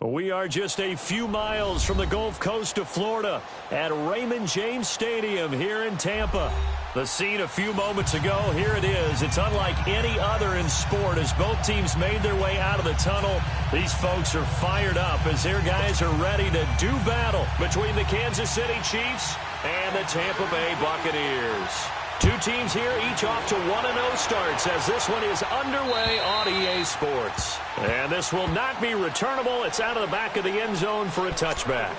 We are just a few miles from the Gulf Coast of Florida at Raymond James Stadium here in Tampa. The scene a few moments ago, here it is. It's unlike any other in sport as both teams made their way out of the tunnel. These folks are fired up as their guys are ready to do battle between the Kansas City Chiefs and the Tampa Bay Buccaneers. Two teams here, each off to 1-0 starts as this one is underway on EA Sports. And this will not be returnable. It's out of the back of the end zone for a touchback.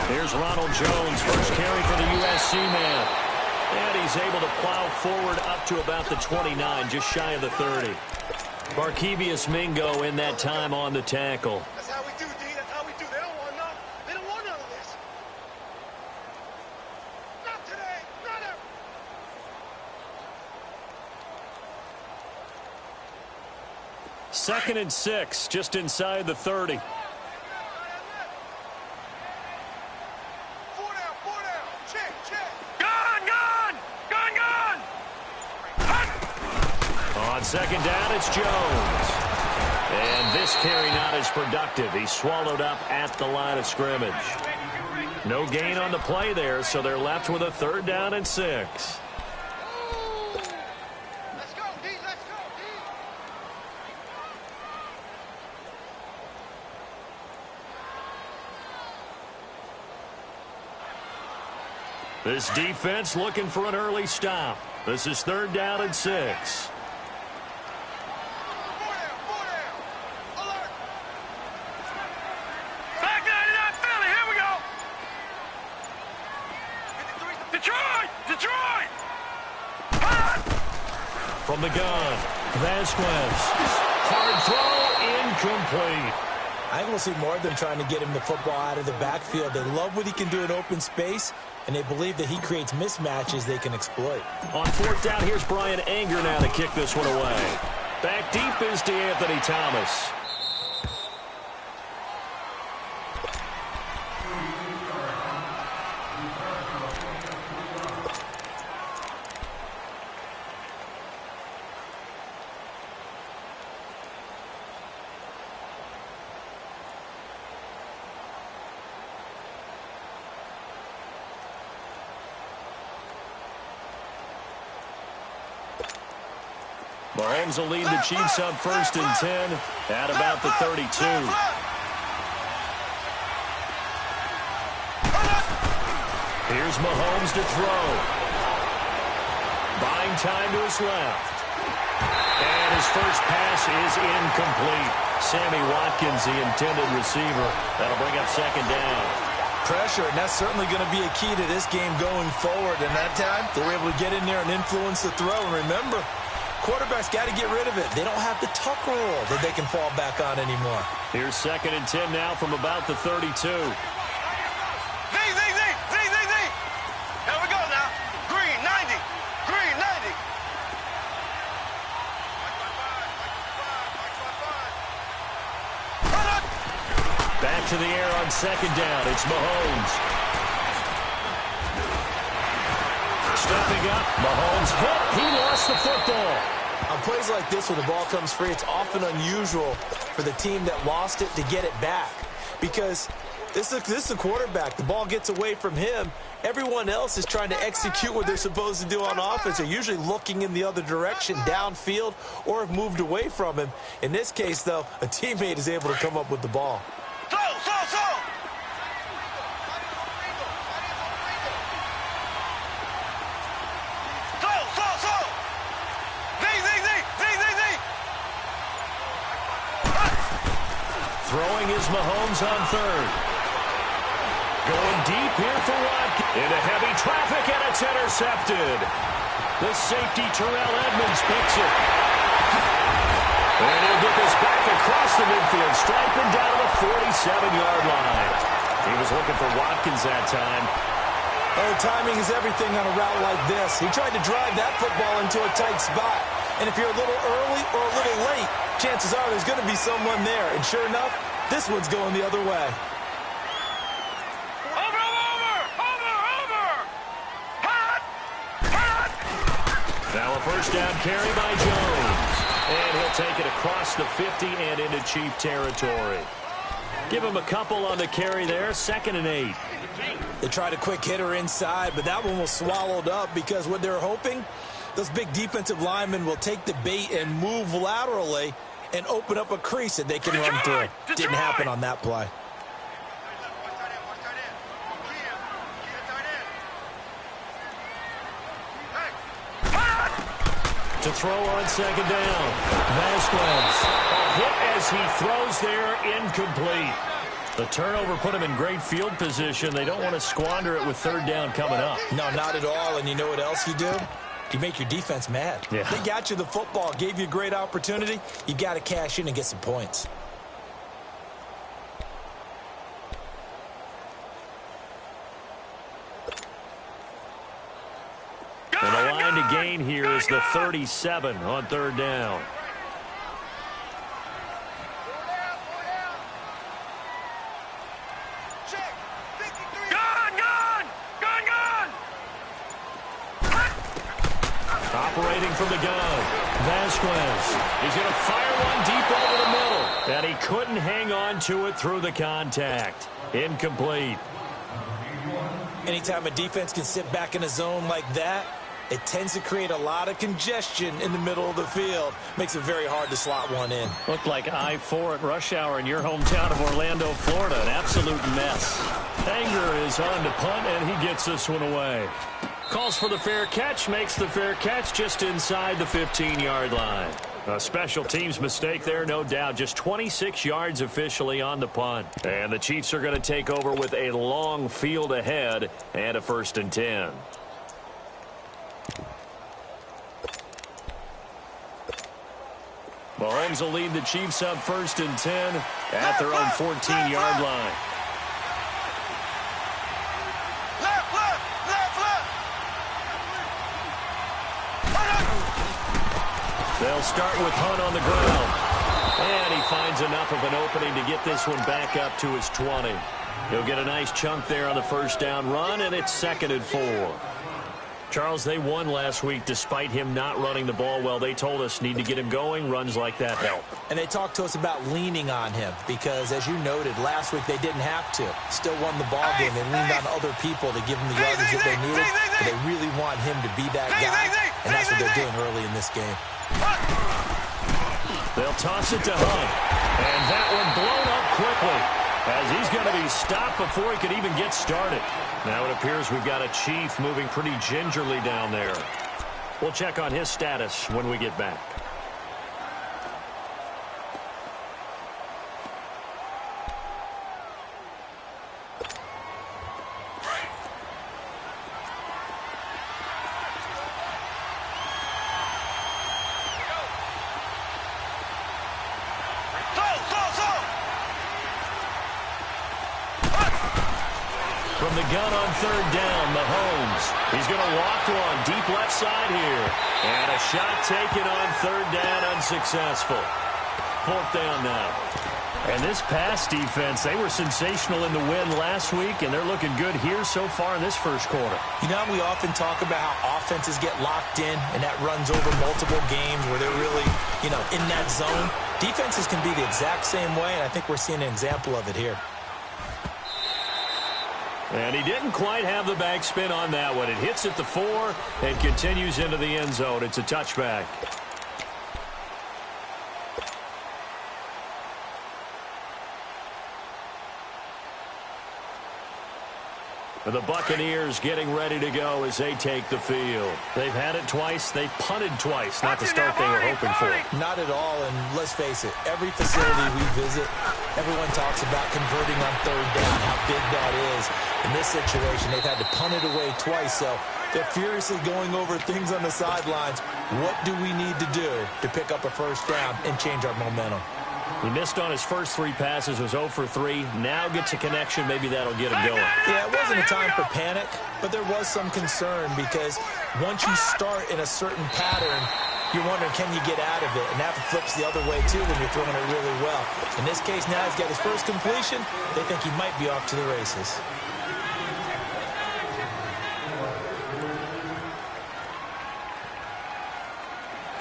Here's Ronald Jones, first carry for the USC man. And he's able to plow forward up to about the 29, just shy of the 30. Barkevious Mingo in that time on the tackle. That's how we do, D. That's how we do. They don't want none. They don't want none of this. Not today. Not ever. Second and 6, just inside the 30. On second down, it's Jones. And this carry not as productive. He's swallowed up at the line of scrimmage. No gain on the play there, so they're left with a 3rd down and 6. Let's go, D. Let's go, D. This defense looking for an early stop. This is 3rd down and 6. From the gun, Vasquez. Hard throw, incomplete. I think we'll see more of them trying to get him the football out of the backfield. They love what he can do in open space, and they believe that he creates mismatches they can exploit. On 4th down, here's Brian Anger now to kick this one away. Back deep is DeAnthony Thomas. Mahomes will lead the Chiefs up 1st and 10 at about the 32. Here's Mahomes to throw. Buying time to his left. And his first pass is incomplete. Sammy Watkins, the intended receiver. That'll bring up 2nd down. Pressure, and that's certainly going to be a key to this game going forward. And that time, they were able to get in there and influence the throw. And remember, quarterbacks got to get rid of it. They don't have the tuck rule that they can fall back on anymore. Here's 2nd and 10 now from about the 32. Z. Here we go now. Green, 90. Green, 90. Back to the air on 2nd down. It's Mahomes. Stepping up, Mahomes hit. He lost the football. On plays like this, when the ball comes free, it's often unusual for the team that lost it to get it back. Because this is the quarterback. The ball gets away from him. Everyone else is trying to execute what they're supposed to do on offense. They're usually looking in the other direction, downfield, or have moved away from him. In this case, though, a teammate is able to come up with the ball. Throwing is Mahomes on 3rd. Going deep here for Watkins. Into heavy traffic, and it's intercepted. The safety, Terrell Edmonds, picks it. And he'll get this back across the midfield, striping down to the 47-yard line. He was looking for Watkins that time. Oh, timing is everything on a route like this. He tried to drive that football into a tight spot. And if you're a little early or a little late, chances are there's going to be someone there. And sure enough, this one's going the other way. Now a first down carry by Jones. And he'll take it across the 50 and into Chief territory. Give him a couple on the carry there, 2nd and 8. They tried a quick hitter inside, but that one was swallowed up because what they're hoping, those big defensive linemen will take the bait and move laterally and open up a crease that they can run through. Didn't happen on that play. To throw on 2nd down. Vasquez. A hit as he throws there, incomplete. The turnover put him in great field position. They don't want to squander it with 3rd down coming up. No, not at all. And you know what else you do? You make your defense mad. Yeah. They got you the football, gave you a great opportunity. You got to cash in and get some points. And the line to gain here is the 37 on 3rd down. Operating from the gun, Vasquez. He's going to fire one deep over the middle. And he couldn't hang on to it through the contact. Incomplete. Anytime a defense can sit back in a zone like that, it tends to create a lot of congestion in the middle of the field. Makes it very hard to slot one in. Looked like I-4 at rush hour in your hometown of Orlando, Florida. An absolute mess. Anger is on to punt, and he gets this one away. Calls for the fair catch, makes the fair catch just inside the 15-yard line. A special teams mistake there, no doubt. Just 26 yards officially on the punt. And the Chiefs are going to take over with a long field ahead and a 1st and 10. Mahomes will lead the Chiefs up 1st and 10 at their own 14-yard line. They'll start with Hunt on the ground. And he finds enough of an opening to get this one back up to his 20. He'll get a nice chunk there on the 1st down run, and it's 2nd and 4. Charles, they won last week despite him not running the ball well. They told us need to get him going. Runs like that help. And they talked to us about leaning on him because, as you noted, last week they didn't have to. Still won the ball game. They leaned on other people to give them the yardage that they needed. But they really want him to be that guy, and that's what they're doing early in this game. They'll toss it to Hunt. And that one blown up quickly as he's going to be stopped before he could even get started. Now it appears we've got a Chief moving pretty gingerly down there. We'll check on his status when we get back. From the gun on 3rd down, Mahomes. He's going to walk one deep left side here. And a shot taken on 3rd down, unsuccessful. 4th down now. And this pass defense, they were sensational in the win last week, and they're looking good here so far in this 1st quarter. You know, we often talk about how offenses get locked in, and that runs over multiple games where they're really, in that zone. Defenses can be the exact same way, and I think we're seeing an example of it here. And he didn't quite have the backspin on that one. It hits at the 4 and continues into the end zone. It's a touchback. The Buccaneers getting ready to go as they take the field. They've had it twice. They've punted twice. Not the start they were hoping for. Not at all, and let's face it, every facility we visit, everyone talks about converting on third down, how big that is. In this situation, they've had to punt it away twice, so they're furiously going over things on the sidelines. What do we need to do to pick up a first down and change our momentum? He missed on his first 3 passes, was 0 for 3. Now gets a connection. Maybe that'll get him going. Yeah, it wasn't a time for panic, but there was some concern because once you start in a certain pattern, you're wondering, can you get out of it? And that flips the other way, too, when you're throwing it really well. In this case, now he's got his first completion. They think he might be off to the races.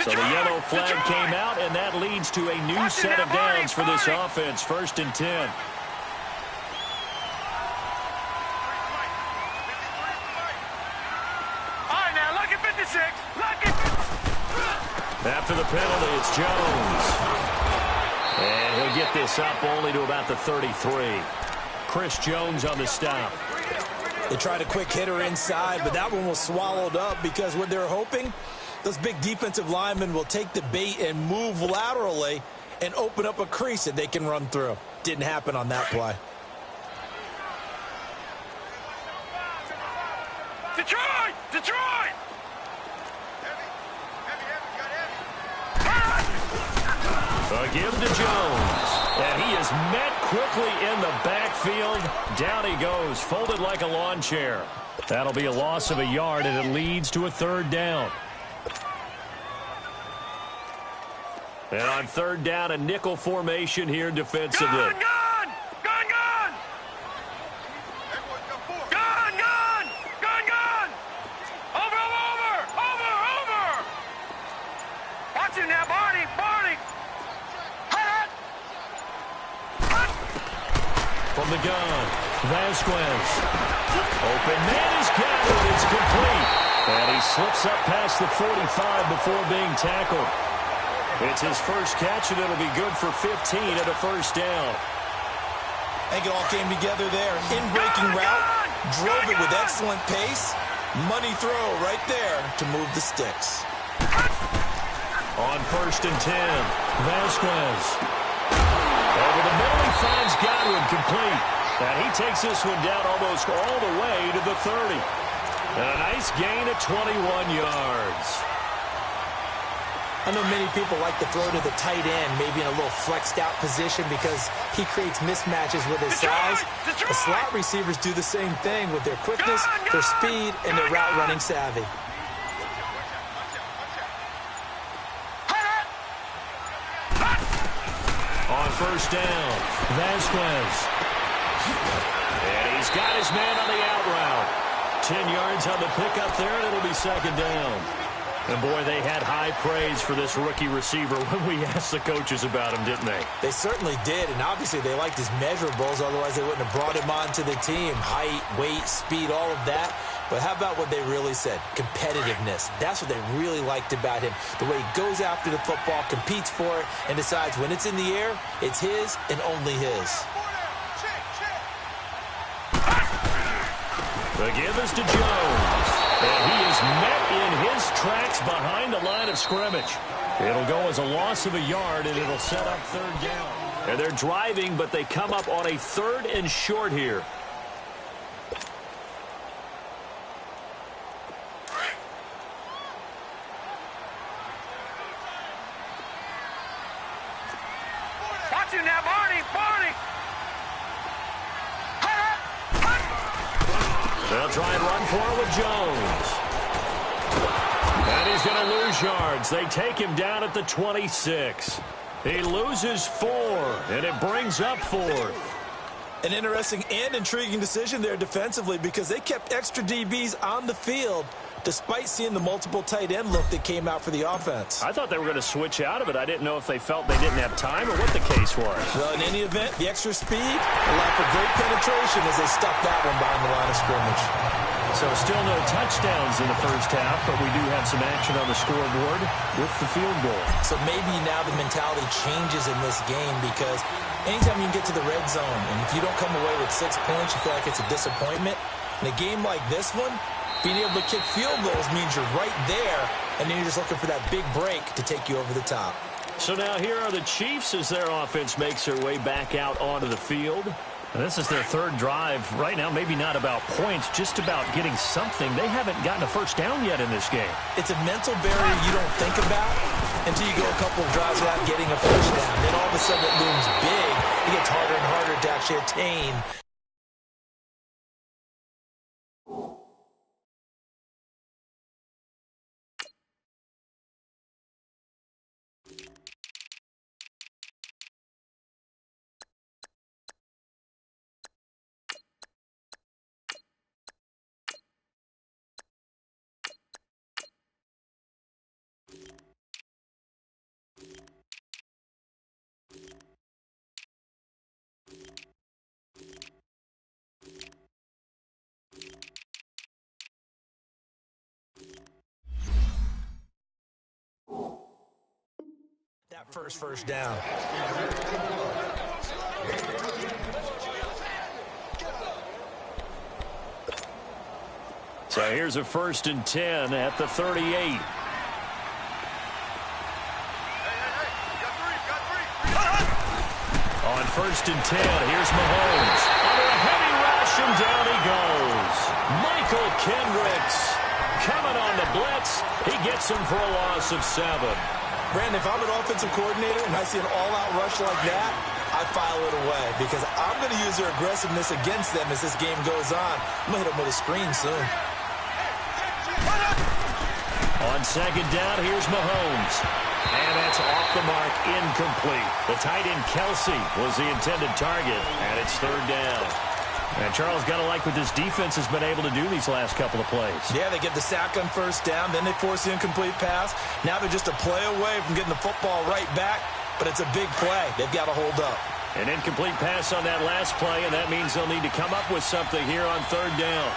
So the yellow flag came out, and that leads to a new set of downs for this offense. 1st and 10. All right, now, look at 56. Look at... After the penalty, it's Jones. And he'll get this up only to about the 33. Chris Jones on the stop. They tried a quick hitter inside, but that one was swallowed up because what they're hoping, those big defensive linemen will take the bait and move laterally and open up a crease that they can run through. Didn't happen on that play. Detroit! Detroit! Give to Jones. And he is met quickly in the backfield. Down he goes, folded like a lawn chair. That'll be a loss of a yard, and it leads to a 3rd down. And on 3rd down, a nickel formation here defensively. Gun, gun! Gun, gun! Gun, gun! Gun, gun! Over, over! Over, over! Watch it now, Barney! Barney! Hut! Hut! From the gun, Vasquez. Open man is got it. It's complete. And he slips up past the 45 before being tackled. It's his first catch, and it'll be good for 15 and a 1st down. I think it all came together there. In-breaking route, drove it with excellent pace. Money throw right there to move the sticks. On 1st and 10, Vasquez. Over the middle, he finds Godwin complete. And he takes this one down almost all the way to the 30. And a nice gain of 21 yards. I know many people like to throw to the tight end, maybe in a little flexed out position because he creates mismatches with his size. The slot receivers do the same thing with their quickness, their speed, and their route running savvy. On 1st down, Vasquez. And he's got his man on the out route. 10 yards on the pickup there, and it'll be 2nd down. And, boy, they had high praise for this rookie receiver when we asked the coaches about him, didn't they? They certainly did, and obviously they liked his measurables. Otherwise, they wouldn't have brought him onto the team. Height, weight, speed, all of that. But how about what they really said? Competitiveness. That's what they really liked about him. The way he goes after the football, competes for it, and decides when it's in the air, it's his and only his. The give is to Jones. And he is met in his tracks behind the line of scrimmage. It'll go as a loss of a yard, and it'll set up 3rd down. And they're driving, but they come up on a 3rd and short here. Watch it now, Barney! Barney! They'll try and run for it with Jones. And he's going to lose yards. They take him down at the 26. He loses 4, and it brings up 4th. An interesting and intriguing decision there defensively because they kept extra DBs on the field despite seeing the multiple tight end look that came out for the offense. I thought they were going to switch out of it. I didn't know if they felt they didn't have time or what the case was. Well, in any event, the extra speed allowed for great penetration as they stuffed that one behind the line of scrimmage. So still no touchdowns in the 1st half, but we do have some action on the scoreboard with the field goal. So maybe now the mentality changes in this game because anytime you can get to the red zone, and if you don't come away with 6 points, you feel like it's a disappointment. In a game like this one, being able to kick field goals means you're right there, and then you're just looking for that big break to take you over the top. So now here are the Chiefs as their offense makes their way back out onto the field. And this is their third drive. Right now, maybe not about points, just about getting something. They haven't gotten a first down yet in this game. It's a mental barrier you don't think about until you go a couple of drives without getting a first down. Then all of a sudden it looms big. It gets harder and harder to actually attain. That first down. So here's a 1st and 10 at the 38. On 1st and 10, here's Mahomes. Under a heavy rush, and down he goes. Michael Kendricks coming on the blitz. He gets him for a loss of 7. Brandon, if I'm an offensive coordinator and I see an all-out rush like that, I file it away because I'm going to use their aggressiveness against them as this game goes on. I'm going to hit them with a screen soon. On 2nd down, here's Mahomes. And that's off the mark, incomplete. The tight end Kelsey was the intended target, and it's 3rd down. And Charles, got to like what this defense has been able to do these last couple of plays. Yeah, they get the sack on 1st down, then they force the incomplete pass. Now they're just a play away from getting the football right back, but it's a big play. They've got to hold up. An incomplete pass on that last play, and that means they'll need to come up with something here on 3rd down.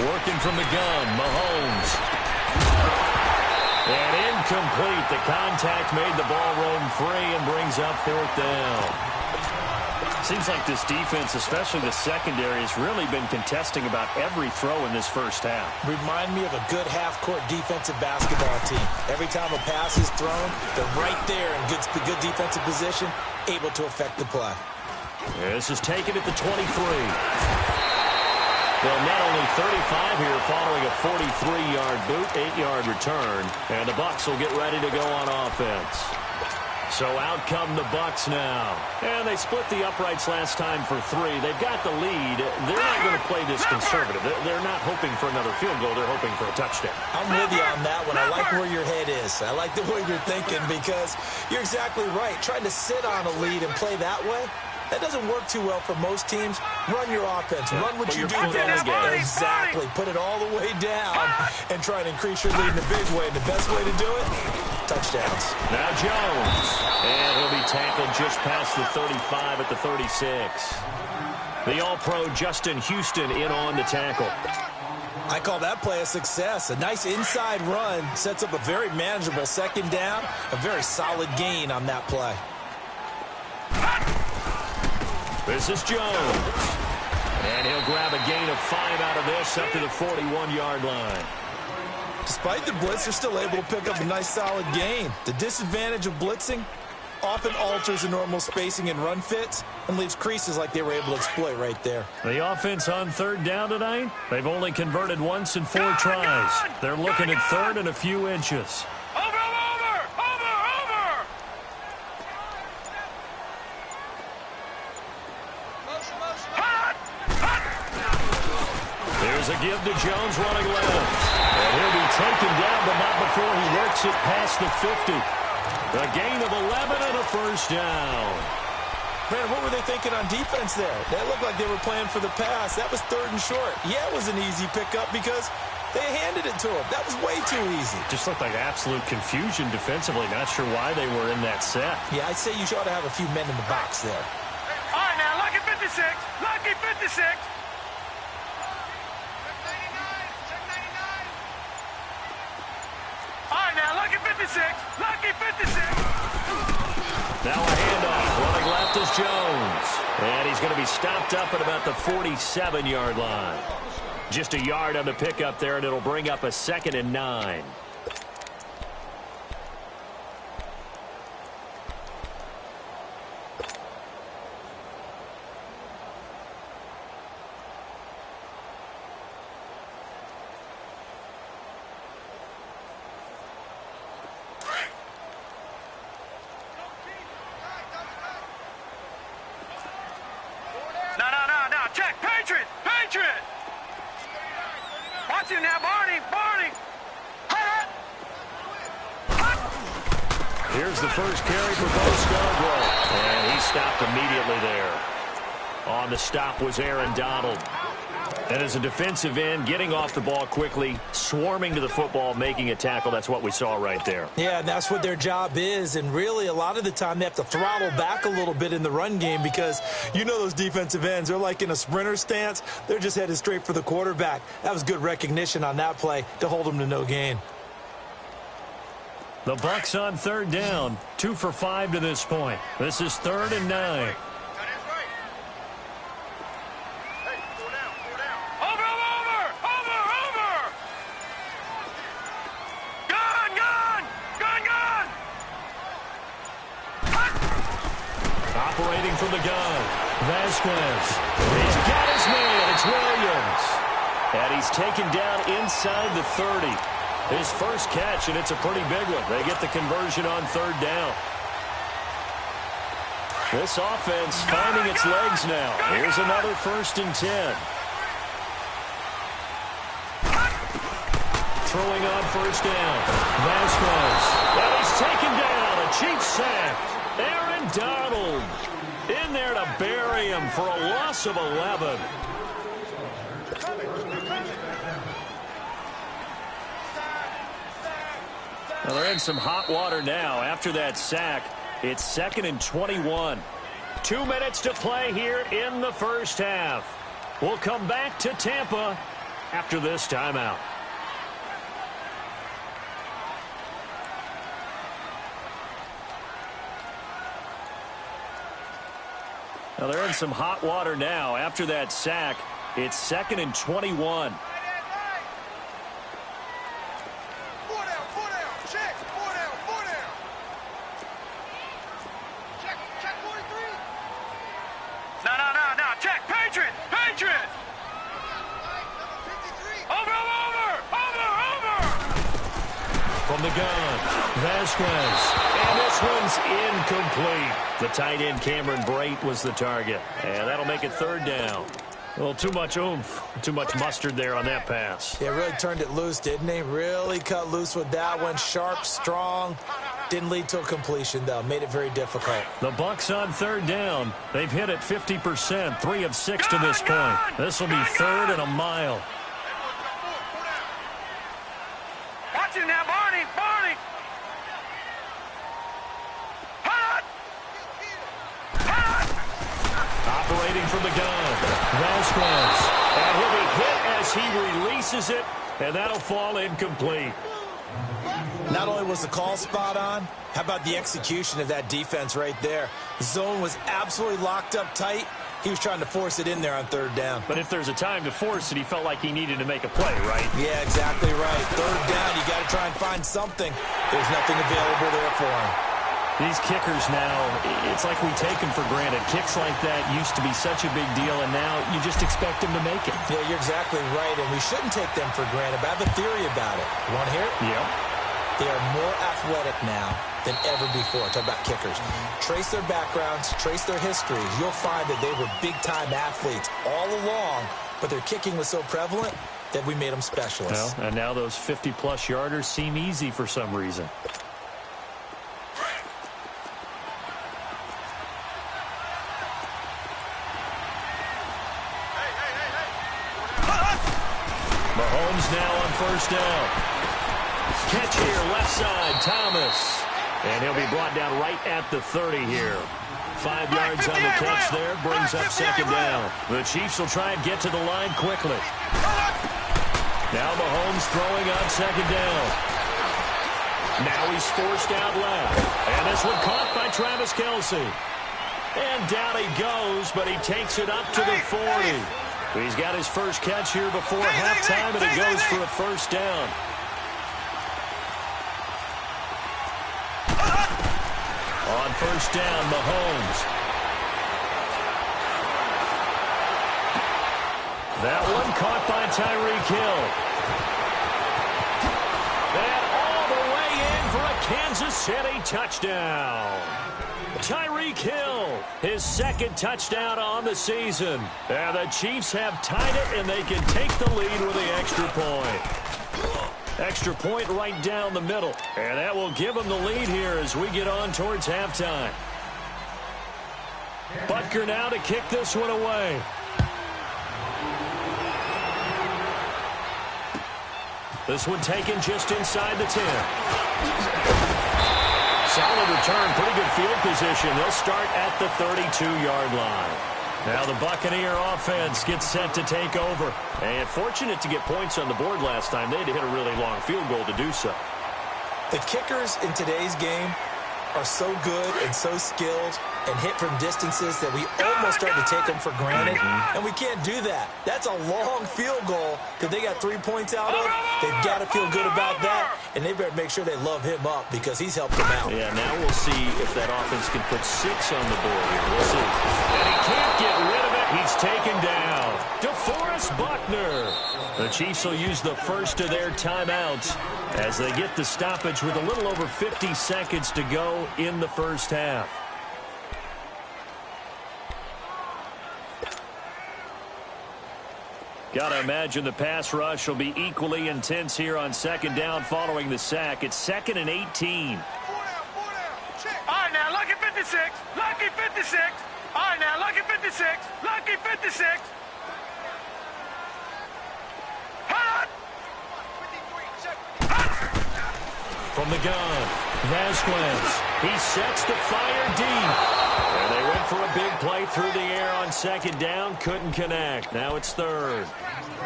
Working from the gun, Mahomes. And incomplete. The contact made the ball roam free and brings up 4th down. Seems like this defense, especially the secondary, has really been contesting about every throw in this first half. Remind me of a good half-court defensive basketball team. Every time a pass is thrown, they're right there in good defensive position, able to affect the play. This is taken at the 23. Well, not only 35 here following a 43-yard boot, 8-yard return, and the Bucs will get ready to go on offense. So out come the Bucs now. And they split the uprights last time for 3. They've got the lead. They're not going to play this conservative. They're not hoping for another field goal. They're hoping for a touchdown. I'm with you on that one. I like where your head is. I like the way you're thinking because you're exactly right. Trying to sit on a lead and play that way, that doesn't work too well for most teams. Run your offense. Run what you do best. Exactly. Put it all the way down and try to increase your lead in a big way. And the best way to do it, touchdowns. Now Jones. And he'll be tackled just past the 35 at the 36. The All-Pro Justin Houston in on the tackle. I call that play a success. A nice inside run sets up a very manageable 2nd down. A very solid gain on that play. This is Jones. And he'll grab a gain of 5 out of this up to the 41-yard line. Despite the blitz, they're still able to pick up a nice solid gain. The disadvantage of blitzing often alters the normal spacing and run fits and leaves creases like they were able to exploit right there. The offense on 3rd down tonight, they've only converted once in 4 tries. They're looking at 3rd and a few inches. There's a give to Jones running left. And he'll be taken down, but not before he works it past the 50. A gain of 11 and a 1st down. Man, what were they thinking on defense there? That looked like they were playing for the pass. That was 3rd and short. Yeah, it was an easy pickup because they handed it to him. That was way too easy. Just looked like absolute confusion defensively. Not sure why they were in that set. Yeah, I'd say you ought to have a few men in the box there. All right, now, lucky 56. Lucky 56. All right, now, lucky 56. Lucky 56. Now a handoff. Running left is Jones. And he's going to be stopped up at about the 47-yard line. Just a yard on the pickup there, and it'll bring up a 2nd and 9. No. Check. Patriot. Watch him now, Barney. Here's the first carry for Bo Scarborough. And he stopped immediately there. On the stop was Aaron Donald. And as a defensive end, getting off the ball quickly, swarming to the football, making a tackle, that's what we saw right there. Yeah, and that's what their job is. And really, a lot of the time, they have to throttle back a little bit in the run game because you know those defensive ends, they're like in a sprinter stance. They're just headed straight for the quarterback. That was good recognition on that play to hold them to no gain. The Bucs on 3rd down, 2 for 5 to this point. This is 3rd and 9. Operating from the gun, Vasquez. He's got his man. It's Williams. And he's taken down inside the 30. His first catch, and it's a pretty big one. They get the conversion on 3rd down. This offense finding its legs now. Here's another 1st and 10. Throwing on 1st down. Vasquez. And he's taken down. A Chiefs sack. Aaron Donald in there to bury him for a loss of 11. Well, they're in some hot water now. After that sack, it's 2nd and 21. 2 minutes to play here in the first half. We'll come back to Tampa after this timeout. Now they're in some hot water now. After that sack, it's 2nd and 21. No. Check. Patriot. Over. From the gun, Vasquez. And this one's incomplete. The tight end, Cameron Brate, was the target. And that'll make it 3rd down. Well, too much oomph, too much mustard there on that pass. Yeah, really turned it loose, didn't he? Really cut loose with that one. Sharp, strong. Didn't lead to a completion, though. Made it very difficult. The Bucs on 3rd down. They've hit it 50%, 3 of 6 to this point. This will be 3rd and a mile. Watch him now, Barney. Operating from the gun, Vasquez. And he'll be hit as he releases it, and that'll fall incomplete. Not only was the call spot on, how about the execution of that defense right there? The zone was absolutely locked up tight. He was trying to force it in there on 3rd down. But if there's a time to force it, he felt like he needed to make a play, right? Yeah, exactly right. 3rd down, you got to try and find something. There's nothing available there for him. These kickers now, it's like we take them for granted. Kicks like that used to be such a big deal, and now you just expect them to make it. Yeah, you're exactly right, and we shouldn't take them for granted. But I have a theory about it. You want to hear it? Yep. They are more athletic now than ever before. Talk about kickers. Trace their backgrounds, trace their histories. You'll find that they were big-time athletes all along, but their kicking was so prevalent that we made them specialists. Well, and now those 50-plus yarders seem easy for some reason. Mahomes now on 1st down. Catch here, left side, Thomas. And he'll be brought down right at the 30 here. 5 yards on the catch there, brings up 2nd down. The Chiefs will try and get to the line quickly. Now Mahomes throwing on 2nd down. Now he's forced out left. And this one caught by Travis Kelce. And down he goes, but he takes it up to the 40. He's got his first catch here before halftime, and he goes for a first down. On first down, Mahomes. That one caught by Tyreek Hill. And all the way in for a Kansas City touchdown. Tyreek Hill, his second touchdown on the season. And the Chiefs have tied it, and they can take the lead with the extra point. Extra point right down the middle. And that will give them the lead here as we get on towards halftime. Butker now to kick this one away. This one taken just inside the 10. Solid return, pretty good field position. They'll start at the 32-yard line. Now the Buccaneer offense gets set to take over. And fortunate to get points on the board last time. They had to hit a really long field goal to do so. The kickers in today's game are so good and so skilled and hit from distances that we almost start to take them for granted. And we can't do that. That's a long field goal that they got 3 points out of. They've got to feel good about that, and they better make sure they love him up because he's helped them out. Yeah, now we'll see if that offense can put 6 on the board here. We'll see. And he can't get rid of it. He's taken down. DeForest Buckner. The Chiefs will use the first of their timeouts as they get the stoppage with a little over 50 seconds to go in the first half. Got to imagine the pass rush will be equally intense here on second down following the sack. It's 2nd and 18. All right, now, lucky 56. Lucky 56. All right, now, lucky 56. Lucky 56. From the gun, Vasquez. He sets the fire deep. And they went for a big play through the air on second down. Couldn't connect. Now it's third.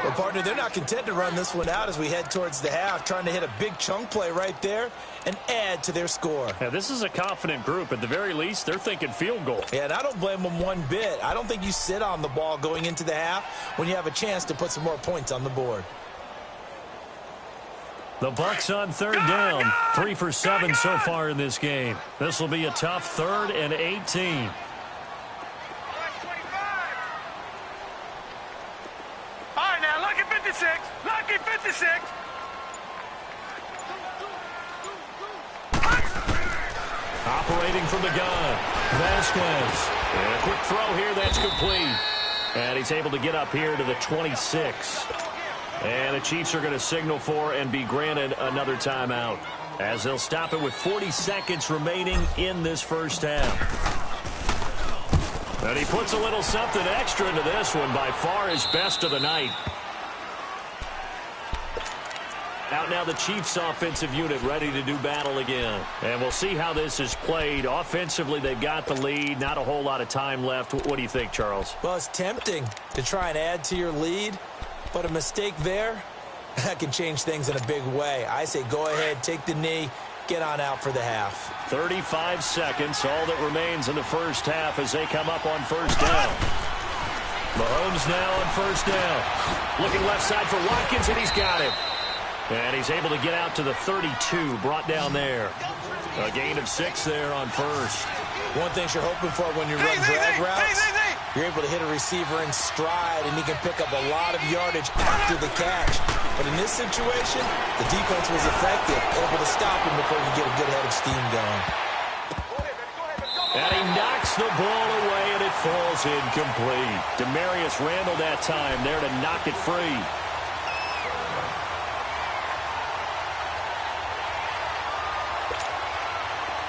Well, partner, they're not content to run this one out as we head towards the half, trying to hit a big chunk play right there and add to their score. Yeah, this is a confident group. At the very least, they're thinking field goal. Yeah, and I don't blame them one bit. I don't think you sit on the ball going into the half when you have a chance to put some more points on the board. The Bucs on third down. 3 for 7 so far in this game. This will be a tough 3rd and 18. All right, now, lucky 56. Lucky 56. Operating from the gun, Vasquez. And a quick throw here, that's complete. And he's able to get up here to the 26. And the Chiefs are going to signal for and be granted another timeout as they'll stop it with 40 seconds remaining in this first half. And he puts a little something extra into this one, by far his best of the night. Out now the Chiefs offensive unit ready to do battle again. And we'll see how this is played. Offensively, they've got the lead. Not a whole lot of time left. What do you think, Charles? Well, it's tempting to try and add to your lead. But a mistake there, that can change things in a big way. I say go ahead, take the knee, get on out for the half. 35 seconds, all that remains in the first half as they come up on first down. Mahomes now on first down. Looking left side for Watkins, and he's got him. And he's able to get out to the 32, brought down there. A gain of 6 there on first. One thing you're hoping for when you run drag routes, you're able to hit a receiver in stride, and he can pick up a lot of yardage after the catch. But in this situation, the defense was effective, able to stop him before you get a good head of steam going. And he knocks the ball away, and it falls incomplete. Demarius Randall that time there to knock it free.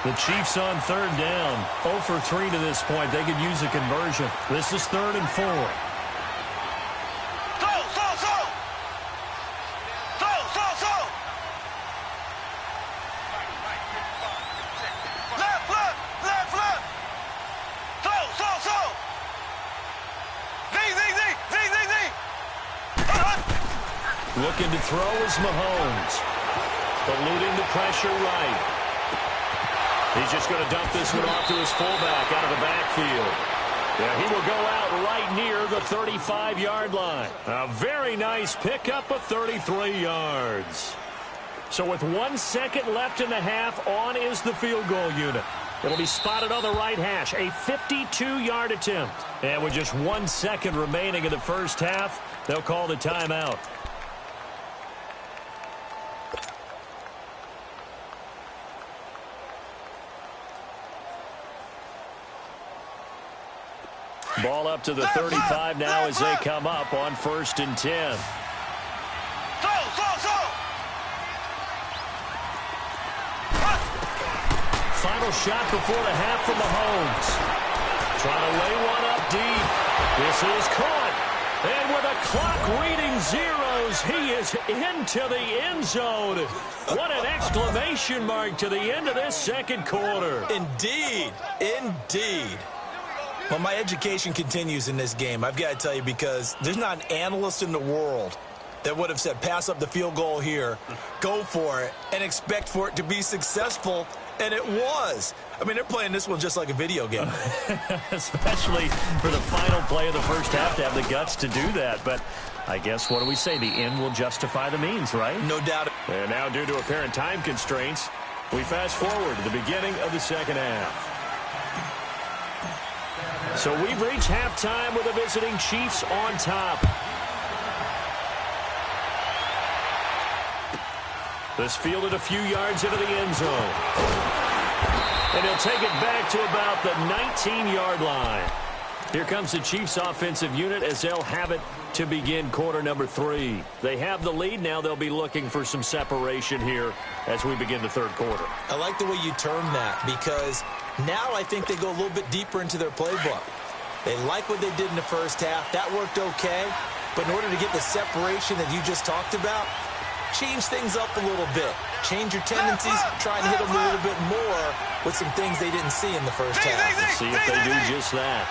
The Chiefs on third down. 0 for 3 to this point. They could use a conversion. This is 3rd and 4. Looking to throw is Mahomes. Eluding the pressure right. He's just going to dump this one off to his fullback out of the backfield. Yeah, he will go out right near the 35-yard line. A very nice pickup of 33 yards. So with 1 second left in the half, on is the field goal unit. It'll be spotted on the right hash, a 52-yard attempt. And with just 1 second remaining in the first half, they'll call the timeout. Ball up to the 35 now as they come up on 1st and 10. Final shot before the half from Mahomes. Trying to lay one up deep. This is caught. And with a clock reading zeros, he is into the end zone. What an exclamation mark to the end of this second quarter. Indeed. Indeed. Well, my education continues in this game, I've got to tell you, because there's not an analyst in the world that would have said pass up the field goal here, go for it, and expect for it to be successful, and it was. I mean, they're playing this one just like a video game. Especially for the final play of the first half to have the guts to do that. But I guess, what do we say? The end will justify the means, right? No doubt. And now, due to apparent time constraints, we fast forward to the beginning of the second half. So we've reached halftime with the visiting Chiefs on top. This fielded a few yards into the end zone. And he'll take it back to about the 19-yard line. Here comes the Chiefs offensive unit as they'll have it to begin quarter number 3. They have the lead. Now they'll be looking for some separation here as we begin the third quarter. I like the way you term that, because now I think they go a little bit deeper into their playbook. They like what they did in the first half. That worked okay. But in order to get the separation that you just talked about, change things up a little bit. Change your tendencies. Try and hit them a little bit more with some things they didn't see in the first half. Let's see if they do just that.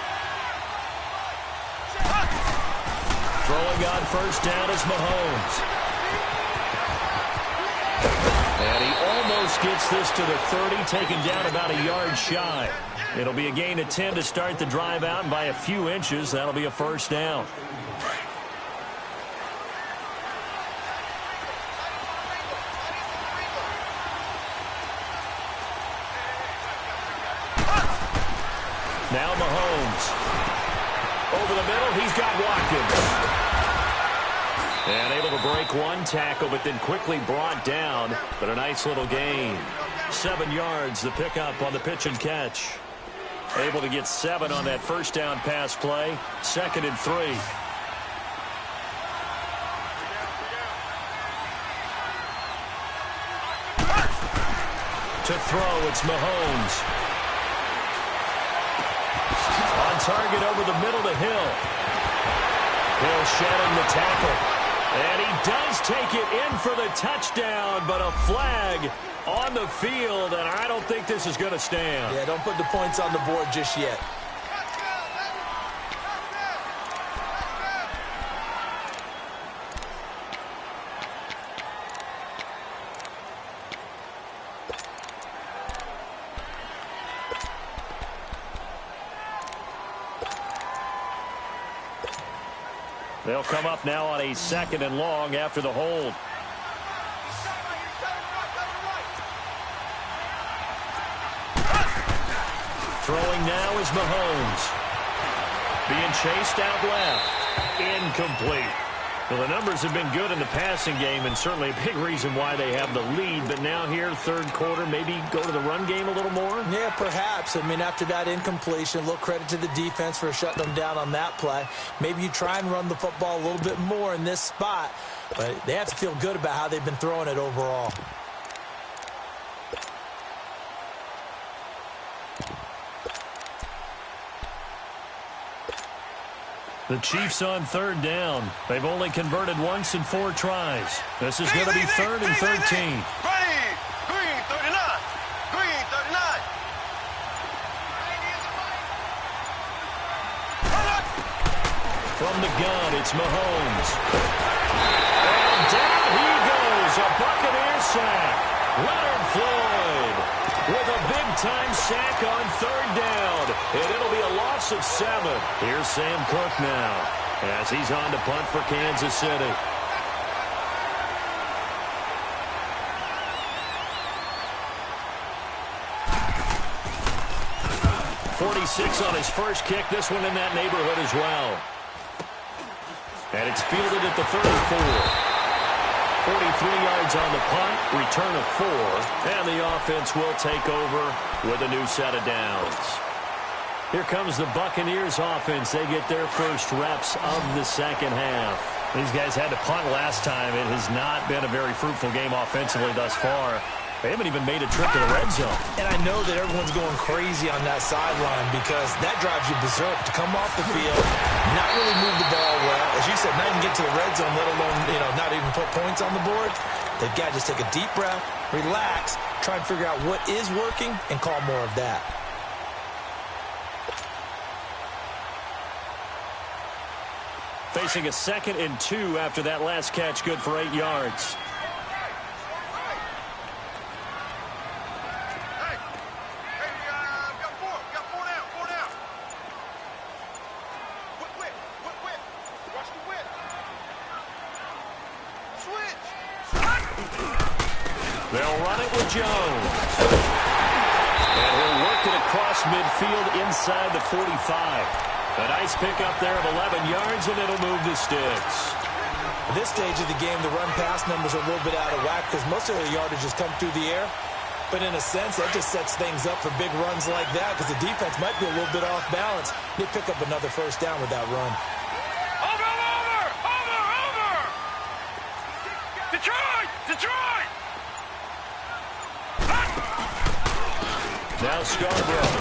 Throwing on first down is Mahomes. And he almost gets this to the 30, taken down about a yard shy. It'll be a gain of 10 to start the drive out, and by a few inches, that'll be a first down. Now Mahomes. Over the middle, he's got Watkins. And able to break one tackle, but then quickly brought down. But a nice little gain. 7 yards, the pickup on the pitch and catch. Able to get 7 on that first down pass play. 2nd and 3. To throw, it's Mahomes. On target over the middle to Hill. Hill shedding the tackle. And he does take it in for the touchdown, but a flag on the field, and I don't think this is going to stand. Yeah, don't put the points on the board just yet. They'll come up now on a 2nd and long after the hold. Throwing now is Mahomes. Being chased out left. Incomplete. Well, the numbers have been good in the passing game, and certainly a big reason why they have the lead. But now here, third quarter, maybe go to the run game a little more? Yeah, perhaps. I mean, after that incompletion, a little credit to the defense for shutting them down on that play. Maybe you try and run the football a little bit more in this spot. But they have to feel good about how they've been throwing it overall. The Chiefs on 3rd down. They've only converted once in 4 tries. This is going to be 3rd and 13. Green 39. Green 39. From the gun, it's Mahomes. And down he goes. A Buccaneer sack. Leonard Floyd. with a big-time sack on third down. And it'll be a loss of 7. Here's Sam Cook now as he's on to punt for Kansas City. 46 on his first kick. This one in that neighborhood as well. And it's fielded at the 34. 43 yards on the punt, return of 4, and the offense will take over with a new set of downs. Here comes the Buccaneers offense. They get their first reps of the second half. These guys had to punt last time. It has not been a very fruitful game offensively thus far. They haven't even made a trip to the red zone. And I know that everyone's going crazy on that sideline because that drives you berserk to come off the field, not really move the ball well. As you said, not even get to the red zone, let alone, not even put points on the board. They've got to just take a deep breath, relax, try and figure out what is working, and call more of that. Facing a 2nd and 2 after that last catch, good for 8 yards. They'll run it with Jones. And he'll work it across midfield inside the 45. A nice pickup there of 11 yards, and it'll move the sticks. At this stage of the game, the run-pass numbers are a little bit out of whack because most of the yardage has come through the air. But in a sense, that just sets things up for big runs like that because the defense might be a little bit off balance. They pick up another first down with that run. Over! Detroit! Now Scarborough.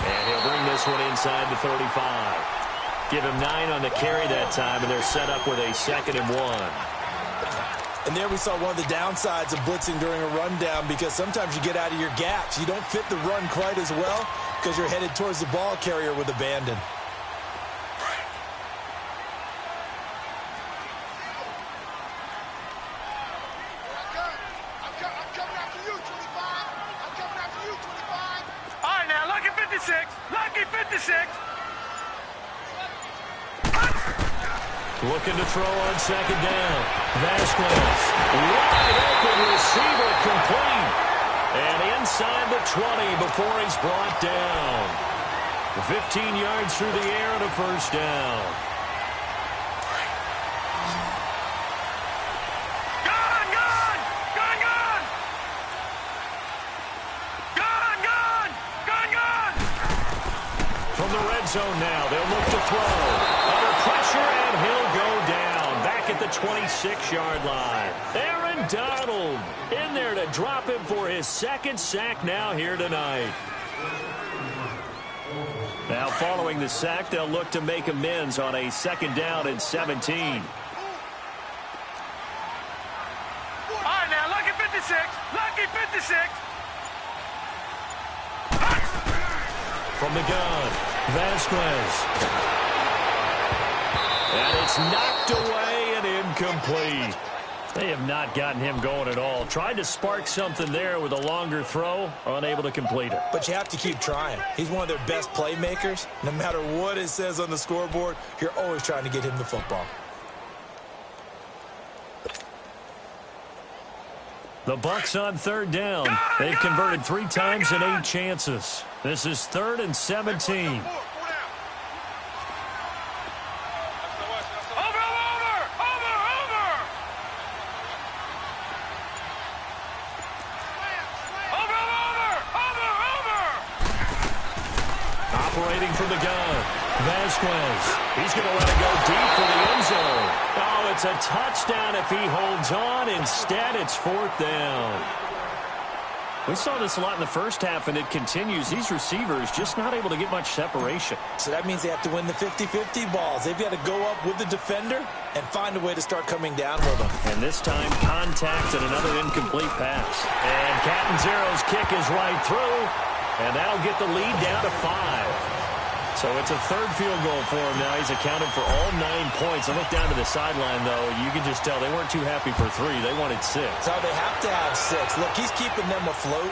And he'll bring this one inside the 35. Give him 9 on the carry that time, and they're set up with a 2nd and 1. And there we saw one of the downsides of blitzing during a rundown because sometimes you get out of your gaps. You don't fit the run quite as well because you're headed towards the ball carrier with abandon. Lucky 56. Looking to throw on 2nd down. Vasquez. Wide open receiver complete. And inside the 20 before he's brought down. 15 yards through the air and a first down. From the red zone now, they'll look to throw. Under pressure, and he'll go down. Back at the 26-yard line. Aaron Donald in there to drop him for his 2nd sack now here tonight. Now following the sack, they'll look to make amends on a 2nd down and 17. All right, now, lucky 56. Lucky 56. From the gun, Vasquez. And it's knocked away and incomplete. They have not gotten him going at all. Tried to spark something there with a longer throw, unable to complete it. But you have to keep trying. He's one of their best playmakers. No matter what it says on the scoreboard, you're always trying to get him the football. The Bucs on 3rd down. They've converted 3 times in 8 chances. This is 3rd and 17. Operating from the gun. Vasquez. He's going to let it go deep for the end zone. Oh, it's a touchdown if he holds on. Instead, it's 4th down. We saw this a lot in the first half, and it continues. These receivers just not able to get much separation. So that means they have to win the 50-50 balls. They've got to go up with the defender and find a way to start coming down with them. And this time, contact and another incomplete pass. And Catanzaro's kick is right through, and that'll get the lead down to 5. So it's a third field goal for him now. He's accounted for all 9 points. I look down to the sideline, though. You can just tell they weren't too happy for 3. They wanted 6. So they have to have 6. Look, he's keeping them afloat,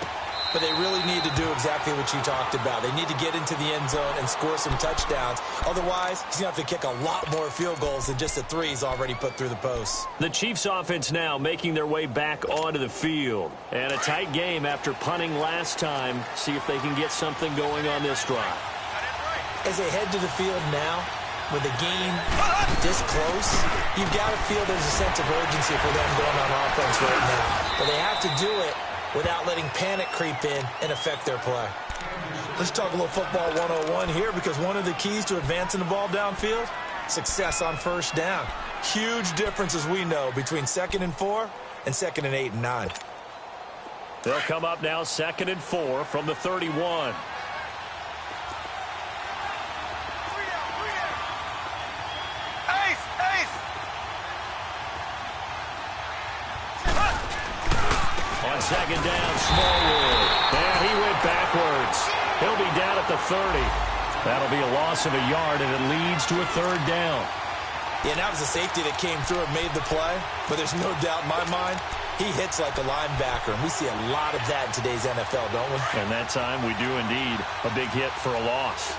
but they really need to do exactly what you talked about. They need to get into the end zone and score some touchdowns. Otherwise, he's going to have to kick a lot more field goals than just the 3 he's already put through the posts. The Chiefs offense now making their way back onto the field. And a tight game after punting last time. See if they can get something going on this drive. As they head to the field now, with the game this close, you've got to feel there's a sense of urgency for them going on offense right now. But they have to do it without letting panic creep in and affect their play. Let's talk a little football 101 here, because one of the keys to advancing the ball downfield, success on first down. Huge difference, as we know, between 2nd and 4 and 2nd and 8 and 9. They'll come up now 2nd and 4 from the 31. On 2nd down, Smallwood. And he went backwards. He'll be down at the 30. That'll be a loss of a yard, and it leads to a 3rd down. Yeah, and that was a safety that came through and made the play. But there's no doubt in my mind, he hits like a linebacker. And we see a lot of that in today's NFL, don't we? And that time we do indeed. A big hit for a loss.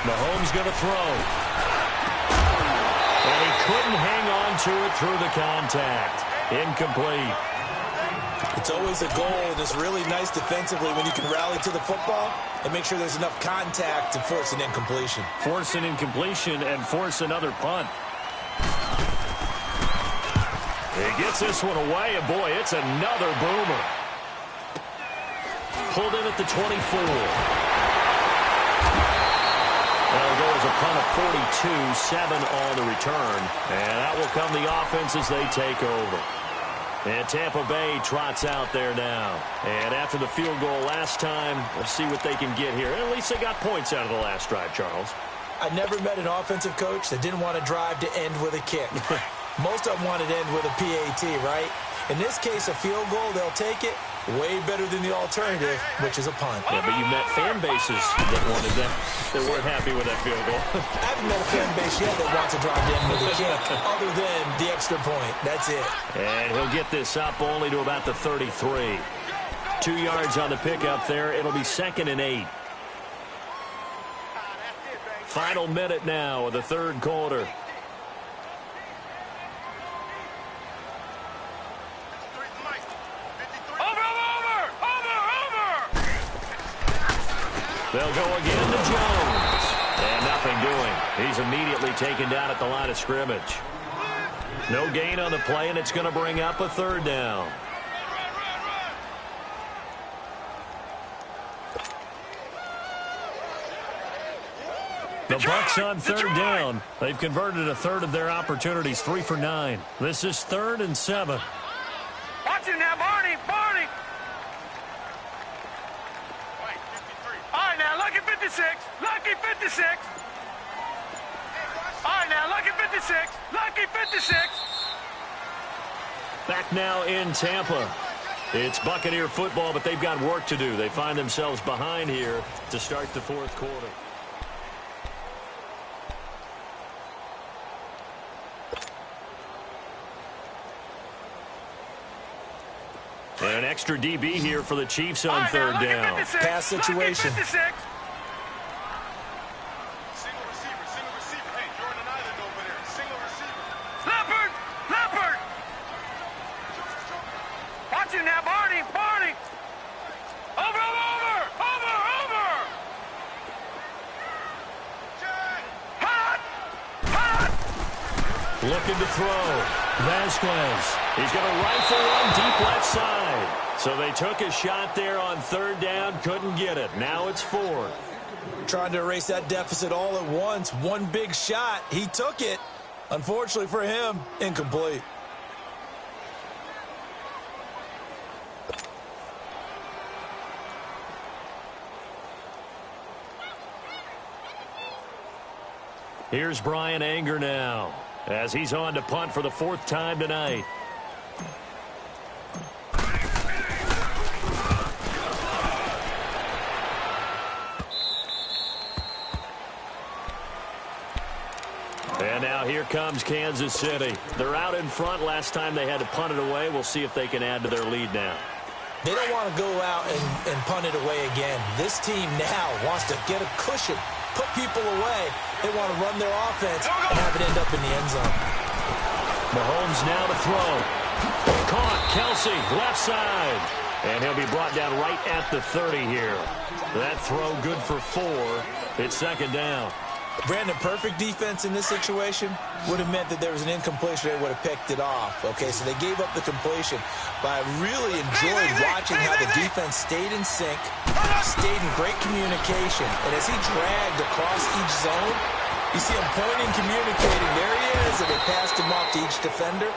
Mahomes going to throw. And he couldn't hang on to it through the contact. Incomplete. It's always a goal, and it's really nice defensively when you can rally to the football and make sure there's enough contact to force an incompletion. Force an incompletion and force another punt. He gets this one away, and boy, it's another boomer. Pulled in at the 24. That'll go as a punt of 42, 7 on the return. And that will come the offense as they take over. And Tampa Bay trots out there now. And after the field goal last time, we'll see what they can get here. And at least they got points out of the last drive, Charles. I never met an offensive coach that didn't want to drive to end with a kick. Most of them wanted to end with a PAT, right? In this case, a field goal, they'll take it. Way better than the alternative, which is a punt. Yeah, but you met fan bases that wanted that, that weren't happy with that field goal. I haven't met a fan base yet that wants to drive in with a kick, other than the extra point. That's it. And he'll get this up only to about the 33. 2 yards on the pickup there. It'll be 2nd and 8. Final minute now of the third quarter. They'll go again to Jones. And nothing doing. He's immediately taken down at the line of scrimmage. No gain on the play, and it's going to bring up a 3rd down. The Bucs on 3rd down. They've converted a 1/3 of their opportunities, 3 for 9. This is 3rd and 7. Watch it now, Barney. Barney. All right, now, lucky 56. Lucky 56. All right, now, lucky 56. Lucky 56. Back now in Tampa. It's Buccaneer football, but they've got work to do. They find themselves behind here to start the 4th quarter. And an extra DB here for the Chiefs on 3rd down. Pass situation. Single receiver. Hey, Jordan Island over there. Single receiver. Leopard. Watch it now, Barney. Over. Hot. Looking to throw. Vasquez. He's going to rifle one deep left side. So they took a shot there on 3rd down. Couldn't get it. Now it's 4th. Trying to erase that deficit all at once. One big shot. He took it. Unfortunately for him, incomplete. Here's Brian Anger now, as he's on to punt for the 4th time tonight. Now here comes Kansas City. They're out in front. Last time they had to punt it away. We'll see if they can add to their lead now. They don't want to go out and punt it away again. This team now wants to get a cushion, put people away. They want to run their offense and have it end up in the end zone. Mahomes now to throw. Caught. Kelsey, left side. And he'll be brought down right at the 30 here. That throw good for 4. It's second down. Brandon, perfect defense in this situation would have meant that there was an incompletion. They would have picked it off. Okay, so they gave up the completion. But I really enjoyed watching how the defense stayed in sync, stayed in great communication. And as he dragged across each zone, you see him pointing, communicating. There he is, and they passed him off to each defender.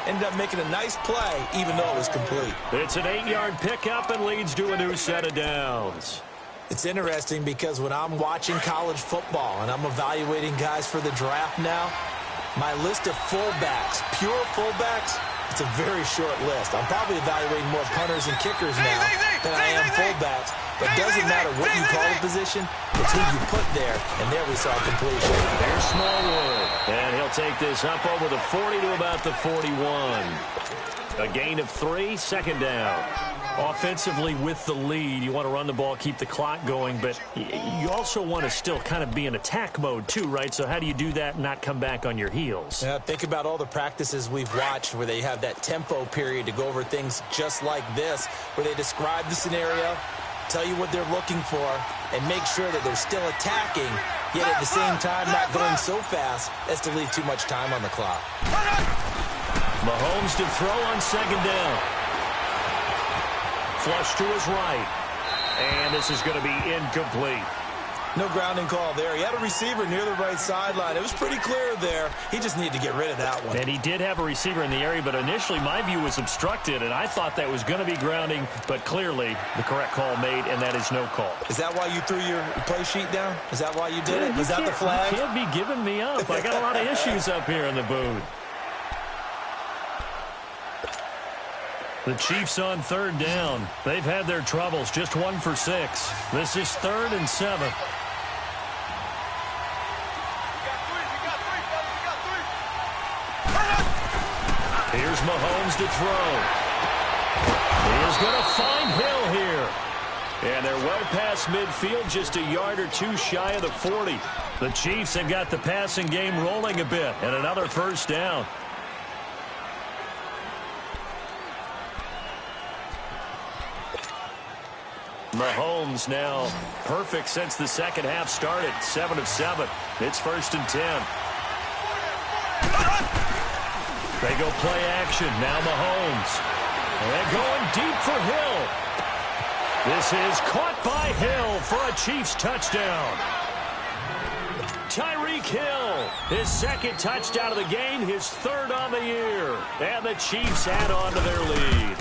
Ended up making a nice play, even though it was complete. It's an 8-yard pickup and leads to a new set of downs. It's interesting because when I'm watching college football and I'm evaluating guys for the draft now, my list of fullbacks, pure fullbacks, it's a very short list. I'm probably evaluating more punters and kickers now than I am fullbacks. It doesn't matter what you call the position, it's who you put there, and there we saw completion. There's Smallwood, and he'll take this up over the 40 to about the 41. A gain of 3, second down. Offensively with the lead, you want to run the ball, keep the clock going, but you also want to still kind of be in attack mode too, right? So how do you do that and not come back on your heels? Yeah, think about all the practices we've watched where they have that tempo period to go over things just like this, where they describe the scenario, tell you what they're looking for, and make sure that they're still attacking, yet at the same time not going so fast as to leave too much time on the clock. Mahomes to throw on second down. Flush to his right. And this is going to be incomplete. No grounding call there. He had a receiver near the right sideline. It was pretty clear there. He just needed to get rid of that one. And he did have a receiver in the area, but initially my view was obstructed, and I thought that was going to be grounding, but clearly the correct call made, and that is no call. Is that why you threw your play sheet down? Is that why you did it? Was that the flag? You can't be giving me up. I got a lot of issues up here in the booth. The Chiefs on third down. They've had their troubles, just 1 for 6. This is 3rd and 7. Here's Mahomes to throw. He is going to find Hill here. And they're well past midfield, just a yard or 2 shy of the 40. The Chiefs have got the passing game rolling a bit, and another first down. Mahomes now perfect since the second half started. 7 of 7. It's 1st and 10. They go play action. Now Mahomes. And going deep for Hill. This is caught by Hill for a Chiefs touchdown. Tyreek Hill, his 2nd touchdown of the game, his 3rd on the year. And the Chiefs add on to their lead.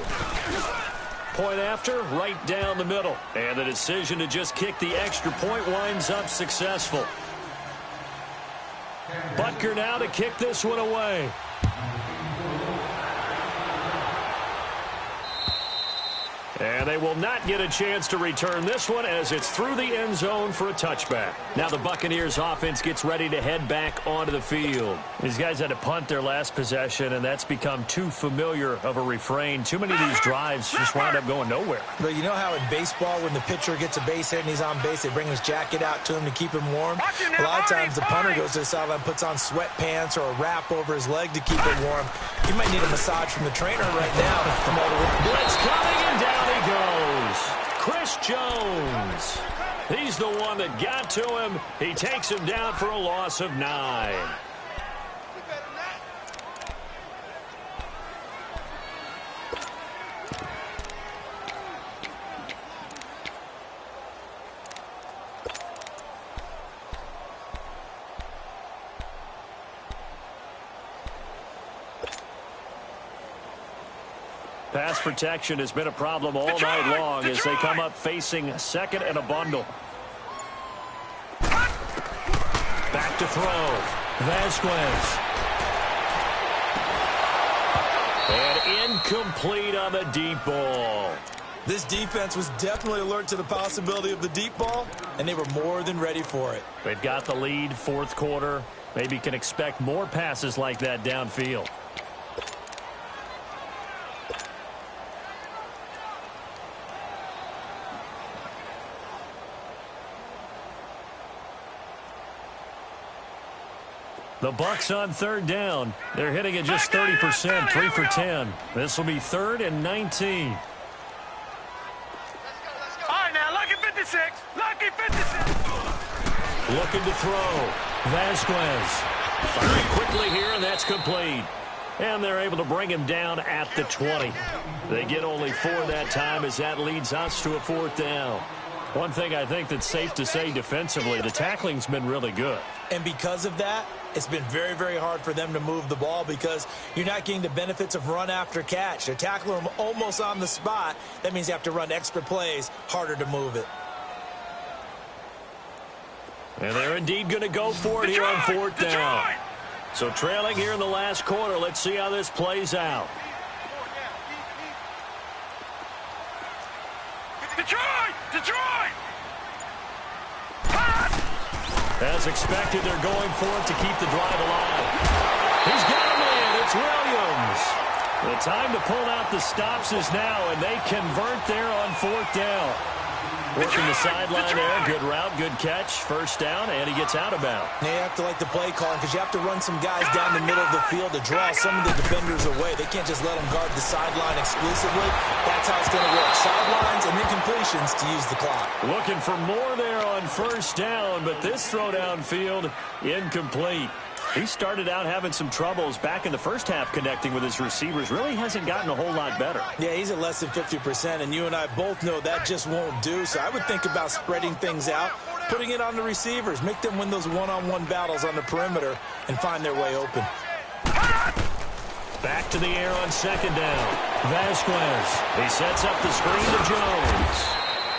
Point after, right down the middle. And the decision to just kick the extra point winds up successful. Butker now to kick this one away. And they will not get a chance to return this one as it's through the end zone for a touchback. Now the Buccaneers offense gets ready to head back onto the field. These guys had to punt their last possession, and that's become too familiar of a refrain. Too many of these drives just wound up going nowhere. But you know how in baseball, when the pitcher gets a base hit and he's on base, they bring his jacket out to him to keep him warm? A lot of times the punter goes to the sideline, puts on sweatpants or a wrap over his leg to keep it warm. You might need a massage from the trainer right now. Blitz coming, and down he goes. Chris Jones. He's the one that got to him. He takes him down for a loss of 9. Pass protection has been a problem all night long as they come up facing 2nd and a bundle. Back to throw. Vasquez. And incomplete on the deep ball. This defense was definitely alert to the possibility of the deep ball, and they were more than ready for it. They've got the lead, 4th quarter. Maybe can expect more passes like that downfield. The Bucs on third down. They're hitting at just 30%, 3 for 10. This will be 3rd and 19. All right, now, lucky 56. Lucky 56. Looking to throw. Vasquez. Firing quickly here, and that's complete. And they're able to bring him down at the 20. They get only 4 that time as that leads us to a 4th down. One thing I think that's safe to say defensively, the tackling's been really good. And because of that, it's been very, very hard for them to move the ball because you're not getting the benefits of run after catch. They're tackling them almost on the spot. That means you have to run extra plays, harder to move it. And they're indeed going to go for it here on 4th down. So trailing here in the last quarter, let's see how this plays out. Detroit! Detroit! As expected, they're going for it to keep the drive alive. He's got him in. It's Williams. The time to pull out the stops is now, and they convert there on 4th down. Working the sideline there. Good route, good catch. 1st down, and he gets out of bounds. Now you have to like the play calling because you have to run some guys down the middle of the field to draw some of the defenders away. They can't just let them guard the sideline exclusively. That's how it's going to work. Sidelines and then completions to use the clock. Looking for more there on 1st down, but this throw downfield incomplete. He started out having some troubles back in the first half connecting with his receivers. Really hasn't gotten a whole lot better. Yeah, he's at less than 50%, and you and I both know that just won't do. So I would think about spreading things out, putting it on the receivers, make them win those one-on-one battles on the perimeter, and find their way open. Back to the air on 2nd down. Vasquez. He sets up the screen to Jones.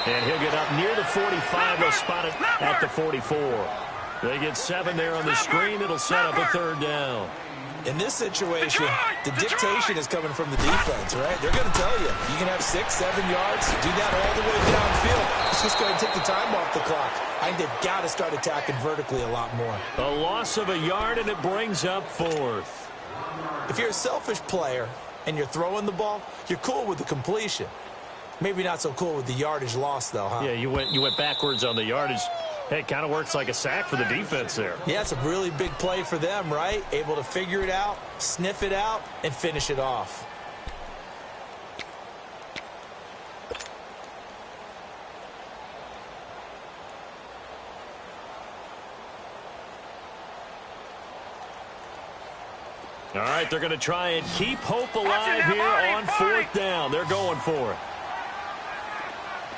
And he'll get up near the 45. They'll spot it at the 44. They get 7 there on the screen. It'll set up a 3rd down. In this situation, the dictation is coming from the defense, right? They're going to tell you, you can have 6, 7 yards, do that all the way downfield. It's just going to take the time off the clock. I think they've got to start attacking vertically a lot more. A loss of a yard, and it brings up 4th. If you're a selfish player and you're throwing the ball, you're cool with the completion. Maybe not so cool with the yardage loss, though, huh? Yeah, you went backwards on the yardage. Hey, it kind of works like a sack for the defense there. Yeah, it's a really big play for them, right? Able to figure it out, sniff it out, and finish it off. All right, they're going to try and keep hope alive here on 4th down. They're going for it.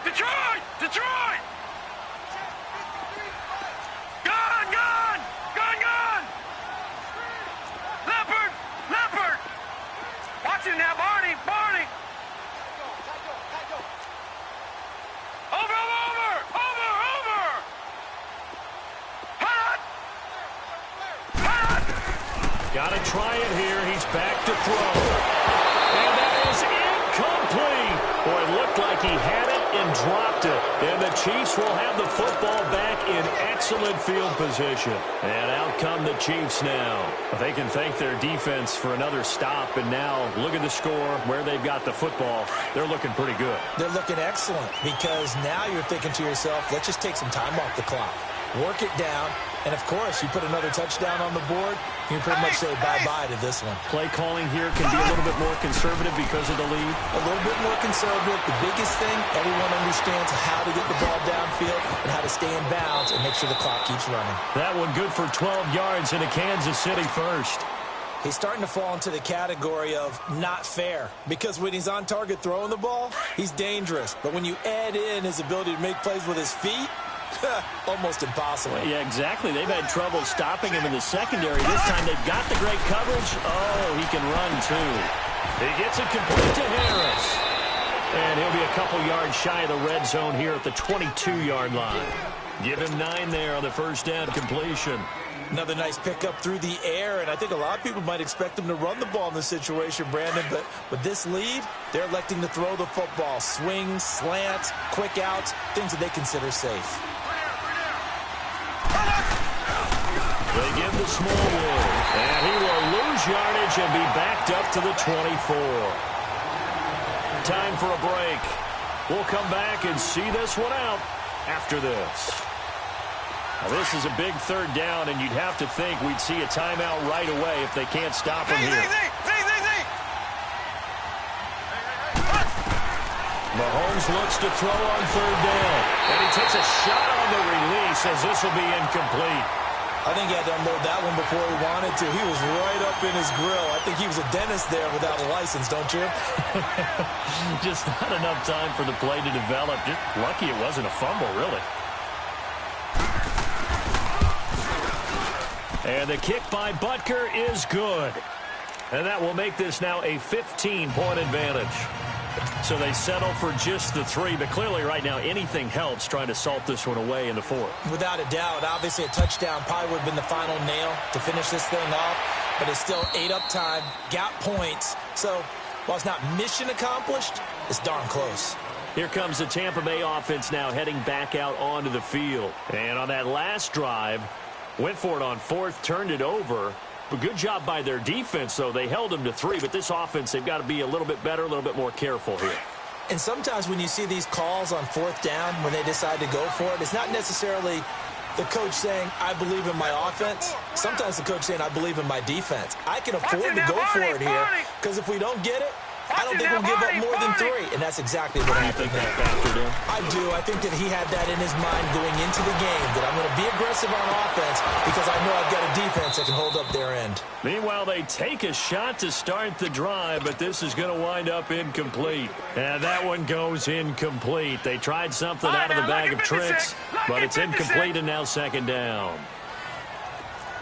Detroit! Detroit! Gun! Gun! Gun! Gun! Leopard! Leopard! Watch it now, Barney! Barney! Over! Over! Over! Over! Hot! Hot! Got to try it here. He's back to throw. And that is incomplete. Boy, it looked like he had it and dropped it. And the Chiefs will have the football back in excellent field position. And out come the Chiefs now. They can thank their defense for another stop. And now look at the score, where they've got the football. They're looking pretty good. They're looking excellent because now you're thinking to yourself, let's just take some time off the clock. Work it down. And, of course, you put another touchdown on the board, you can pretty much say bye-bye to this one. Play calling here can be a little bit more conservative because of the lead. A little bit more conservative. The biggest thing, everyone understands how to get the ball downfield and how to stay in bounds and make sure the clock keeps running. That one good for 12 yards into Kansas City first. He's starting to fall into the category of not fair because when he's on target throwing the ball, he's dangerous. But when you add in his ability to make plays with his feet, almost impossible. Well, yeah, exactly. They've had trouble stopping him in the secondary. This time they've got the great coverage. Oh, he can run, too. He gets it complete to Harris. And he'll be a couple yards shy of the red zone here at the 22-yard line. Give him 9 there on the first down completion. Another nice pickup through the air, and I think a lot of people might expect him to run the ball in this situation, Brandon, but with this lead, they're electing to throw the football. Swings, slants, quick outs, things that they consider safe. They give the Smallwood. And he will lose yardage and be backed up to the 24. Time for a break. We'll come back and see this one out after this. Now, this is a big third down, and you'd have to think we'd see a timeout right away if they can't stop him here. Mahomes looks to throw on third down. And he takes a shot on the release as this will be incomplete. I think he had to unload that one before he wanted to. He was right up in his grill. I think he was a dentist there without a license, don't you? Just not enough time for the play to develop. Just lucky it wasn't a fumble, really. And the kick by Butker is good. And that will make this now a 15-point advantage. So they settle for just the 3, but clearly right now anything helps trying to salt this one away in the 4th. Without a doubt, obviously a touchdown probably would have been the final nail to finish this thing off, but it's still 8 up time, got points. So while it's not mission accomplished, it's darn close. Here comes the Tampa Bay offense now heading back out onto the field. And on that last drive, went for it on 4th, turned it over. But good job by their defense, though. They held them to 3, but this offense, they've got to be a little bit better, a little bit more careful here. And sometimes when you see these calls on 4th down, when they decide to go for it, it's not necessarily the coach saying, I believe in my offense. Sometimes the coach saying, I believe in my defense. I can afford to go for it here, because if we don't get it, I don't think we'll give up more than 3. And that's exactly what I think that factored in. I do. I think that he had that in his mind going into the game, that I'm going to be aggressive on offense because I know I've got a defense that can hold up their end. Meanwhile, they take a shot to start the drive, but this is going to wind up incomplete. And that one goes incomplete. They tried something out of the bag of tricks, but it's incomplete and now 2nd down.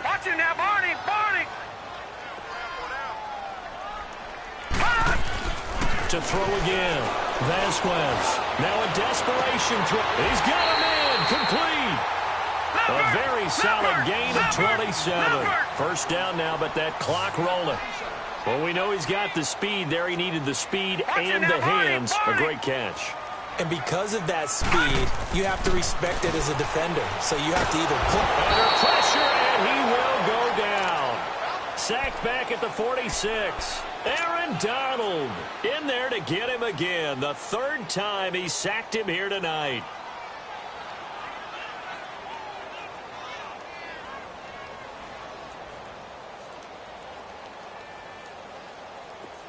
Watch it now, Barney. To throw again. Vasquez. Now a desperation throw. He's got him in. Complete. A very solid gain of 27. First down now, but that clock rolling. Well, we know he's got the speed there. He needed the speed and the hands. A great catch. And because of that speed, you have to respect it as a defender. So you have to either put under pressure, and he will go down. Sacked back at the 46. Aaron Donald in there to get him again. The 3rd time he sacked him here tonight.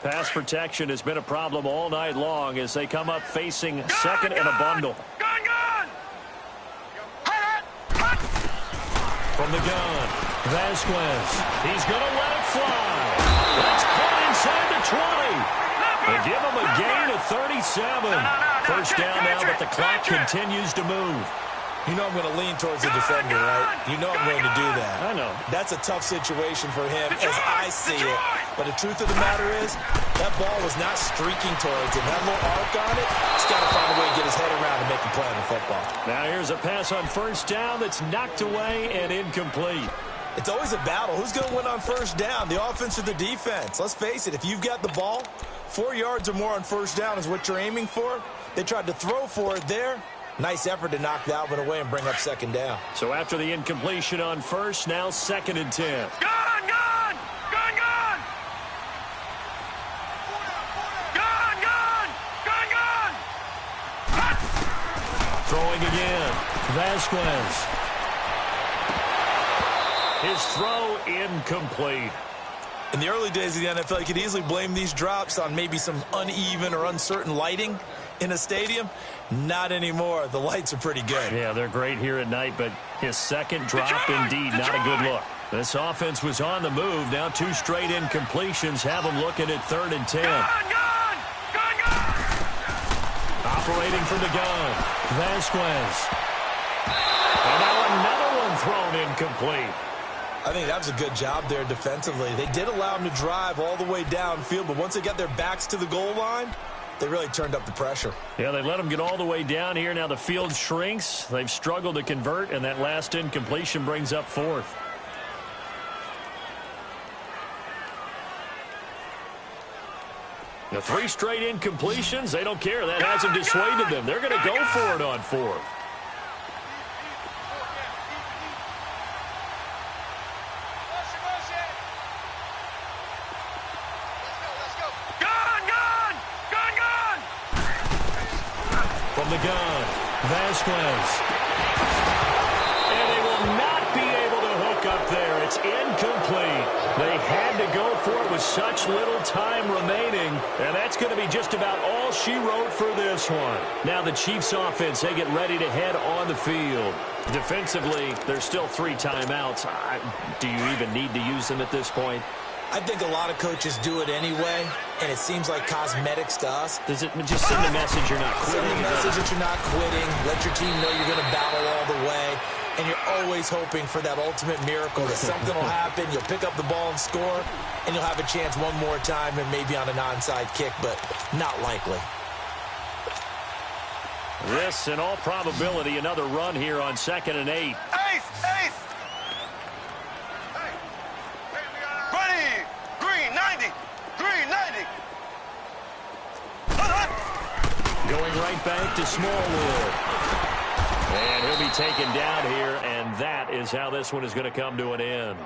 Pass protection has been a problem all night long as they come up facing second and a bundle. From the gun, Vasquez. He's going to let it fly. That's caught inside the 20. They give him a gain of 37. First down now, but the clock continues to move. You know I'm going to lean towards the defender, right? You know I'm going to do that. I know. That's a tough situation for him as I see it. But the truth of the matter is, that ball was not streaking towards him. That little arc on it, he's got to find a way to get his head around and make a play on the football. Now here's a pass on first down that's knocked away and incomplete. It's always a battle. Who's going to win on first down, the offense or the defense? Let's face it, if you've got the ball, 4 yards or more on first down is what you're aiming for. They tried to throw for it there. Nice effort to knock that one away and bring up 2nd down. So after the incompletion on first, now 2nd and 10. Gun! Throwing again. Vasquez. His throw incomplete. In the early days of the NFL, you could easily blame these drops on maybe some uneven or uncertain lighting in a stadium. Not anymore. The lights are pretty good. Yeah, they're great here at night, but his 2nd drop, indeed, not a good look. This offense was on the move. Now 2 straight incompletions have them looking at 3rd and 10. Operating from the gun, Vasquez. And now another one thrown incomplete. I think that was a good job there defensively. They did allow him to drive all the way downfield, but once they got their backs to the goal line, they really turned up the pressure. Yeah, they let them get all the way down here. Now the field shrinks. They've struggled to convert, and that last incompletion brings up 4th. The 3 straight incompletions, they don't care. That hasn't dissuaded them. They're going to go for it on 4th. from the gun. Vasquez. And they will not be able to hook up there. It's incomplete. They had to go for it with such little time remaining, and that's going to be just about all she wrote for this one. Now the Chiefs offense, they get ready to head on the field. Defensively, there's still 3 timeouts. Do you even need to use them at this point? I think a lot of coaches do it anyway, and it seems like cosmetics to us. Does it just send the message you're not quitting? Send the message that you're not quitting. Let your team know you're going to battle all the way. And you're always hoping for that ultimate miracle that something will happen, you'll pick up the ball and score, and you'll have a chance one more time and maybe on an onside kick, but not likely. This, in all probability, another run here on 2nd and 8. Ace! Ready! Green 90! Green 90! Going right back to Smallwood. And he'll be taken down here, and that is how this one is going to come to an end.